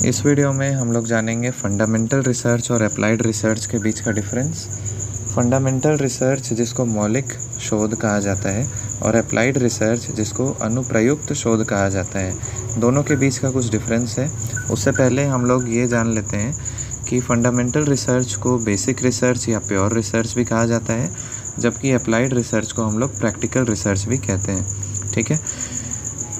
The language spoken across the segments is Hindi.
इस वीडियो में हम लोग जानेंगे फंडामेंटल रिसर्च और अप्लाइड रिसर्च के बीच का डिफरेंस। फंडामेंटल रिसर्च जिसको मौलिक शोध कहा जाता है और अप्लाइड रिसर्च जिसको अनुप्रयुक्त शोध कहा जाता है, दोनों के बीच का कुछ डिफरेंस है। उससे पहले हम लोग ये जान लेते हैं कि फंडामेंटल रिसर्च को बेसिक रिसर्च या प्योर रिसर्च भी कहा जाता है, जबकि अप्लाइड रिसर्च को हम लोग प्रैक्टिकल रिसर्च भी कहते हैं। ठीक है।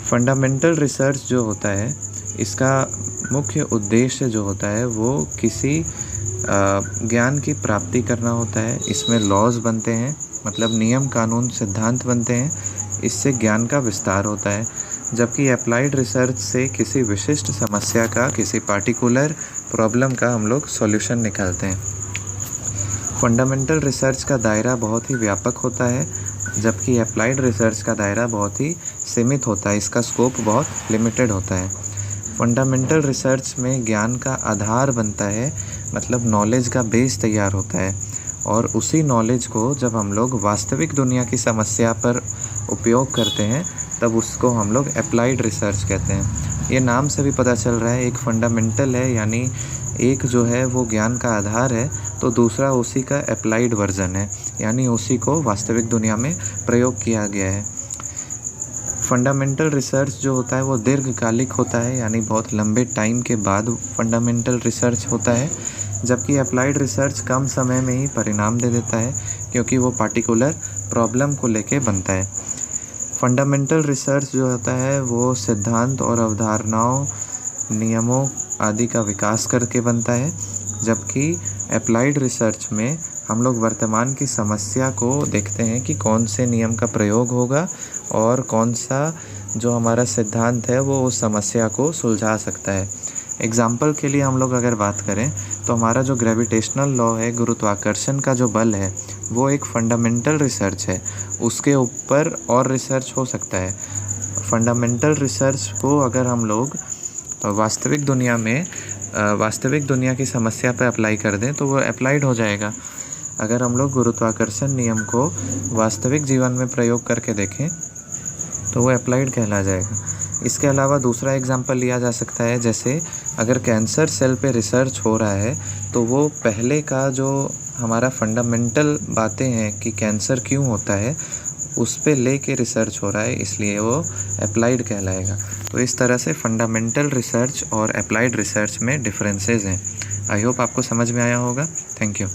फंडामेंटल रिसर्च जो होता है, इसका मुख्य उद्देश्य जो होता है वो किसी ज्ञान की प्राप्ति करना होता है। इसमें लॉज बनते हैं, मतलब नियम कानून सिद्धांत बनते हैं, इससे ज्ञान का विस्तार होता है। जबकि अप्लाइड रिसर्च से किसी विशिष्ट समस्या का, किसी पार्टिकुलर प्रॉब्लम का हम लोग सॉल्यूशन निकालते हैं। फंडामेंटल रिसर्च का दायरा बहुत ही व्यापक होता है, जबकि अप्लाइड रिसर्च का दायरा बहुत ही सीमित होता है, इसका स्कोप बहुत लिमिटेड होता है। फंडामेंटल रिसर्च में ज्ञान का आधार बनता है, मतलब नॉलेज का बेस तैयार होता है, और उसी नॉलेज को जब हम लोग वास्तविक दुनिया की समस्या पर उपयोग करते हैं तब उसको हम लोग अप्लाइड रिसर्च कहते हैं। ये नाम से भी पता चल रहा है, एक फंडामेंटल है, यानी एक जो है वो ज्ञान का आधार है, तो दूसरा उसी का अप्लाइड वर्जन है, यानी उसी को वास्तविक दुनिया में प्रयोग किया गया है। फंडामेंटल रिसर्च जो होता है वो दीर्घकालिक होता है, यानी बहुत लंबे टाइम के बाद फंडामेंटल रिसर्च होता है, जबकि अप्लाइड रिसर्च कम समय में ही परिणाम दे देता है, क्योंकि वो पार्टिकुलर प्रॉब्लम को लेके बनता है। फंडामेंटल रिसर्च जो होता है वो सिद्धांत और अवधारणाओं, नियमों आदि का विकास करके बनता है, जबकि अप्लाइड रिसर्च में हम लोग वर्तमान की समस्या को देखते हैं कि कौन से नियम का प्रयोग होगा और कौन सा जो हमारा सिद्धांत है वो उस समस्या को सुलझा सकता है। एग्जाम्पल के लिए हम लोग अगर बात करें तो हमारा जो ग्रेविटेशनल लॉ है, गुरुत्वाकर्षण का जो बल है, वो एक फंडामेंटल रिसर्च है, उसके ऊपर और रिसर्च हो सकता है। फंडामेंटल रिसर्च को अगर हम लोग वास्तविक दुनिया की समस्या पर अप्लाई कर दें तो वो अप्लाइड हो जाएगा। अगर हम लोग गुरुत्वाकर्षण नियम को वास्तविक जीवन में प्रयोग करके देखें तो वो अप्लाइड कहला जाएगा। इसके अलावा दूसरा एग्जांपल लिया जा सकता है, जैसे अगर कैंसर सेल पे रिसर्च हो रहा है तो वो पहले का जो हमारा फंडामेंटल बातें हैं कि कैंसर क्यों होता है, उस पे लेके रिसर्च हो रहा है, इसलिए वो अप्लाइड कहलाएगा। तो इस तरह से फंडामेंटल रिसर्च और अप्लाइड रिसर्च में डिफरेंसेस हैं। आई होप आपको समझ में आया होगा। Thank you.